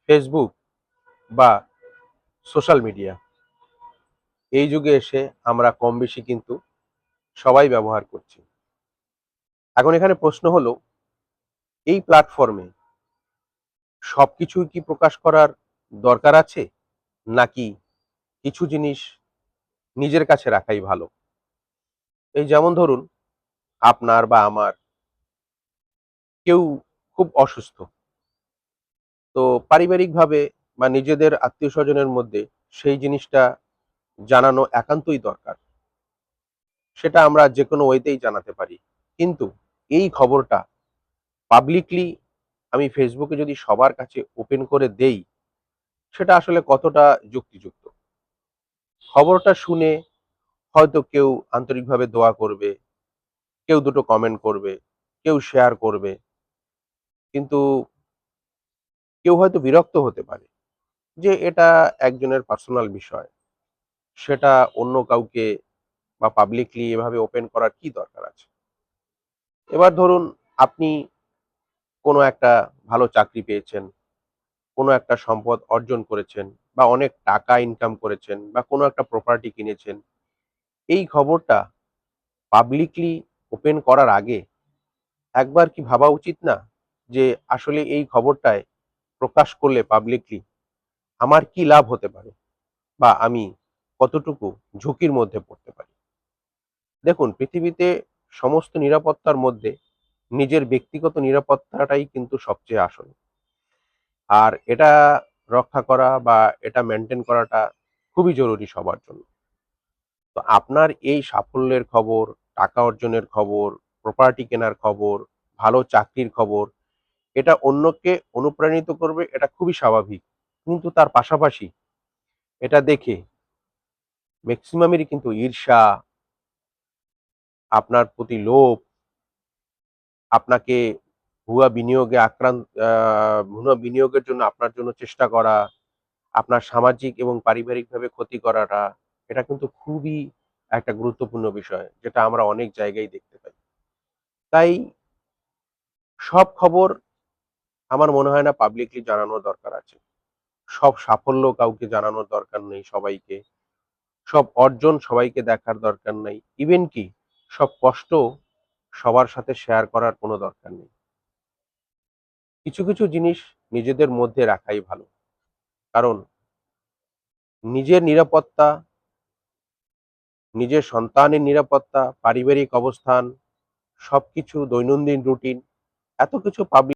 Facebook বা social media এই যুগে এসে আমরা কম বেশি কিন্তু সবাই ব্যবহার করছি। এখন এখানে প্রশ্ন হলো, এই প্ল্যাটফর্মে সবকিছুই কি প্রকাশ করার দরকার আছে, নাকি কিছু জিনিস নিজের কাছে রাখাই ভালো? এই যেমন ধরুন, আপনার বা আমার কেউ খুব অসুস্থ, তো পারিবারিকভাবে বা নিজেদের আত্মীয় স্বজনের মধ্যে সেই জিনিসটা জানানো একান্তই দরকার। সেটা আমরা যে কোনো ওয়েতেই জানাতে পারি। কিন্তু এই খবরটা পাবলিকলি আমি ফেসবুকে যদি সবার কাছে ওপেন করে দেই, সেটা আসলে কতটা যুক্তিযুক্ত? খবরটা শুনে হয়তো কেউ আন্তরিকভাবে দোয়া করবে, কেউ দুটো কমেন্ট করবে, কেউ শেয়ার করবে, কিন্তু কেউ হয়তো বিরক্ত হতে পারে যে এটা একজনের পার্সোনাল বিষয়, সেটা অন্য কাউকে বা পাবলিকলি এভাবে ওপেন করার কি দরকার আছে? এবার ধরুন, আপনি কোনো একটা ভালো চাকরি পেয়েছেন, কোনো একটা সম্পদ অর্জন করেছেন, বা অনেক টাকা ইনকাম করেছেন, বা কোনো একটা প্রপার্টি কিনেছেন। এই খবরটা পাবলিকলি ওপেন করার আগে একবার কি ভাবা উচিত না যে আসলে এই খবরটায় প্রকাশ করলে পাবলিকলি আমার কি লাভ হতে পারে, বা আমি কতটুকু ঝুঁকির মধ্যে পড়তে পারি? দেখুন, পৃথিবীতে সমস্ত নিরাপত্তার মধ্যে নিজের ব্যক্তিগত নিরাপত্তাটাই কিন্তু সবচেয়ে আসল। আর এটা রক্ষা করা বা এটা মেনটেন করাটা খুবই জরুরি সবার জন্য। তো আপনার এই সাফল্যের খবর, টাকা অর্জনের খবর, প্রপার্টি কেনার খবর, ভালো চাকরির খবর, এটা অন্যকে অনুপ্রাণিত করবে, এটা খুবই স্বাভাবিক। কিন্তু তার পাশাপাশি এটা দেখে মেক্সিমামেরই কিন্তু ঈর্ষা, আপনার প্রতি লোভ, আপনাকে ভুয়া বিনিয়োগের জন্য আপনার জন্য চেষ্টা করা, আপনার সামাজিক এবং পারিবারিকভাবে ক্ষতি করাটা, এটা কিন্তু খুবই একটা গুরুত্বপূর্ণ বিষয়, যেটা আমরা অনেক জায়গায় দেখতে পাই। তাই সব খবর আমার মনে হয় না পাবলিকলি জানানোর দরকার আছে। সব সাফল্য কাউকে জানানোর দরকার নেই সবাইকে। সব অর্জন সবাইকে দেখার দরকার নাই। ইভেন কি সব কষ্ট সবার সাথে শেয়ার করার কোনো দরকার নেই। কিছু, কিছু জিনিস নিজেদের মধ্যে রাখাই ভালো। কারণ নিজের নিরাপত্তা, নিজের সন্তানের নিরাপত্তা, পারিবারিক অবস্থান, সবকিছু দৈনন্দিন রুটিন, এত কিছু পাবলিক